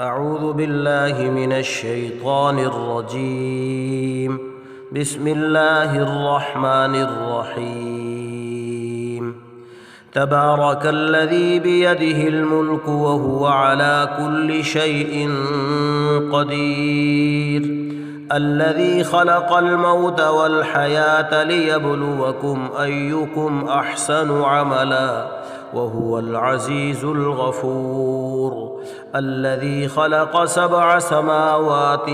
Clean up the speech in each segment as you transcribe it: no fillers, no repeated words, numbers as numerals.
أعوذ بالله من الشيطان الرجيم. بسم الله الرحمن الرحيم. تبارك الذي بيده الملك وهو على كل شيء قدير، الذي خلق الموت والحياة ليبلوكم أيكم أحسن عملا وهو العزيز الغفور، الذي خلق 7 سماوات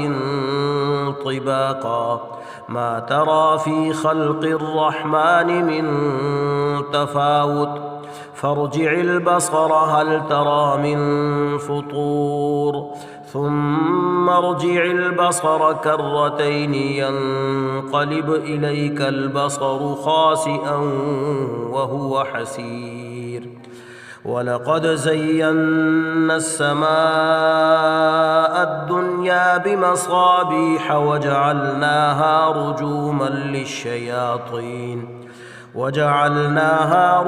طباقا ما ترى في خلق الرحمن من تفاوت فارجع البصر هل ترى من فطور ثم ارجع البصر كرتين ينقلب إليك البصر خاسئا وهو حسير. ولقد زينا السماء الدنيا بمصابيح وجعلناها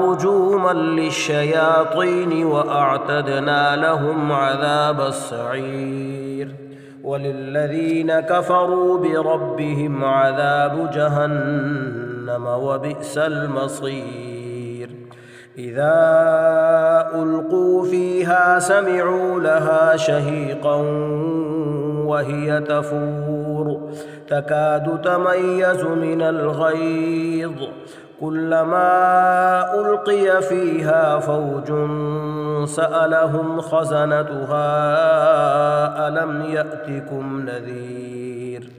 رجوما للشياطين وأعتدنا لهم عذاب السعير. وللذين كفروا بربهم عذاب جهنم وبئس المصير. إذا ألقوا فيها سمعوا لها شهيقا وهي تفور تكاد تميز من الغيظ كلما ألقي فيها فوج سألهم خزنتها ألم يأتكم نذير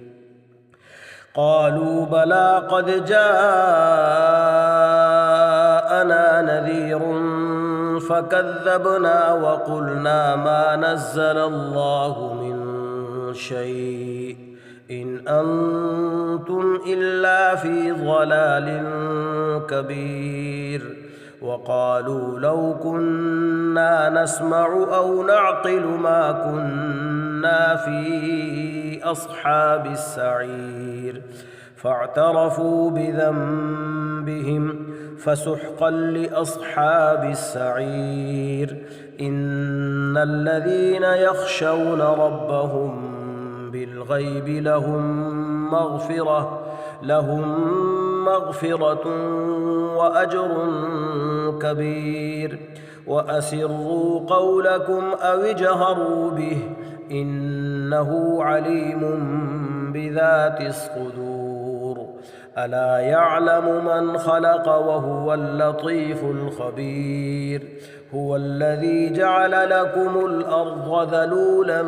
قالوا بلى قد جاءنا نذير فكذبنا وقلنا ما نزل الله من شيء إن أنتم إلا في ضلال كبير. وقالوا لو كنا نسمع أو نعقل ما كنا في أصحاب السعير فاعترفوا بذنبهم فسحقا لأصحاب السعير. إن الذين يخشون ربهم بالغيب لهم مغفرة وأجر كبير. وأسروا قولكم أو اجهروا به إنه عليم بذات الصدور. ألا يعلم من خلق وهو اللطيف الخبير. هو الذي جعل لكم الأرض ذلولا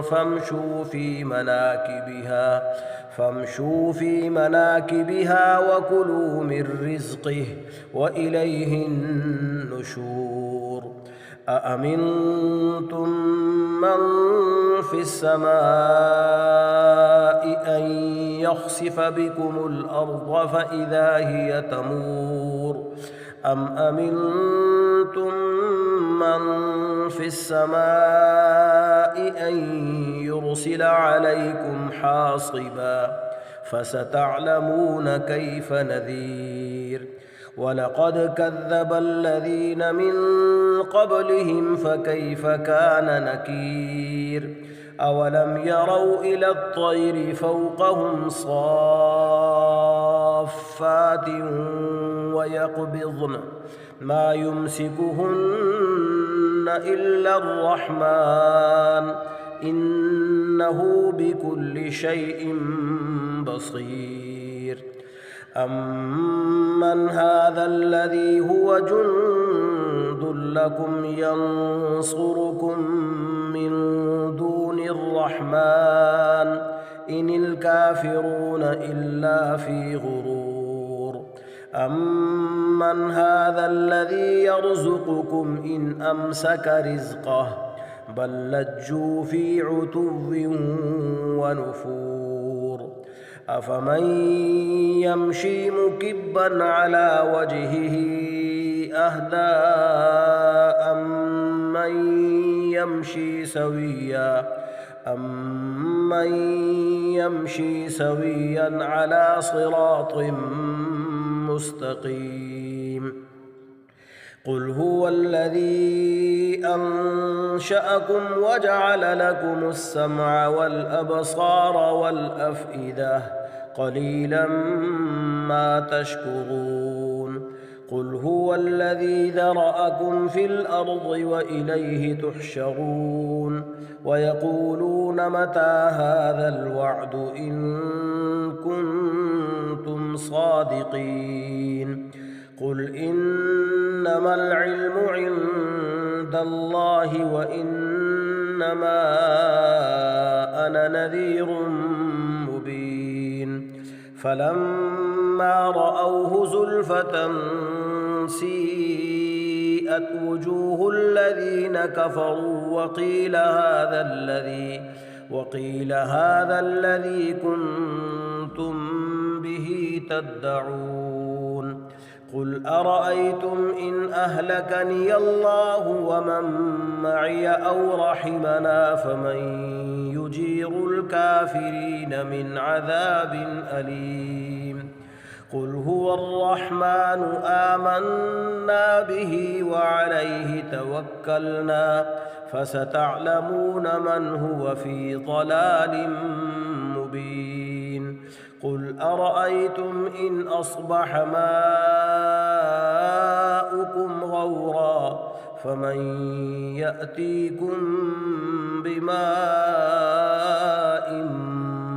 فامشوا في مناكبها وكلوا من رزقه وإليه النشور. أأمنتم من في السماء أن يخسف بكم الأرض فإذا هي تمور أم أمنتم من في السماء أن يرسل عليكم حاصبا فستعلمون كيف نذير. ولقد كذب الذين من قبلهم فكيف كان نكير. أولم يروا إلى الطير فوقهم صافات ويقبضن ما يمسكهن إلا الرحمن إنه بكل شيء بصير. أمن هذا الذي هو جند لكم ينصركم من دون الرحمن إن الكافرون إلا في غرور. أمن هذا الذي يرزقكم إن أمسك رزقه بل لجوا في عتو ونفور. أفمن يمشي مكبا على وجهه أهدى أمن يمشي سويا على صراط مستقيم. قل هو الذي أنشأكم وجعل لكم السمع والأبصار والأفئدة قليلا ما تشكرون قل هو الذي ذرأكم في الأرض وإليه تحشرون ويقولون متى هذا الوعد إن كنتم صادقين قل إنما العلم عند الله وإنما أنا نذير مبين فلما رأوه زلفة سيئت وجوه الذين كفروا وقيل هذا الذي كنتم به تدعون قل أرأيتم إن أهلكني الله ومن معي أو رحمنا فمن يجير الكافرين من عذاب أليم قل هو الرحمن آمنا به وعليه توكلنا فستعلمون من هو في ضلال مبين قل أرأيتم إن أصبح ماؤكم غورا فمن يأتيكم بماء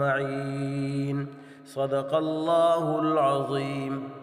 معين صدق الله العظيم.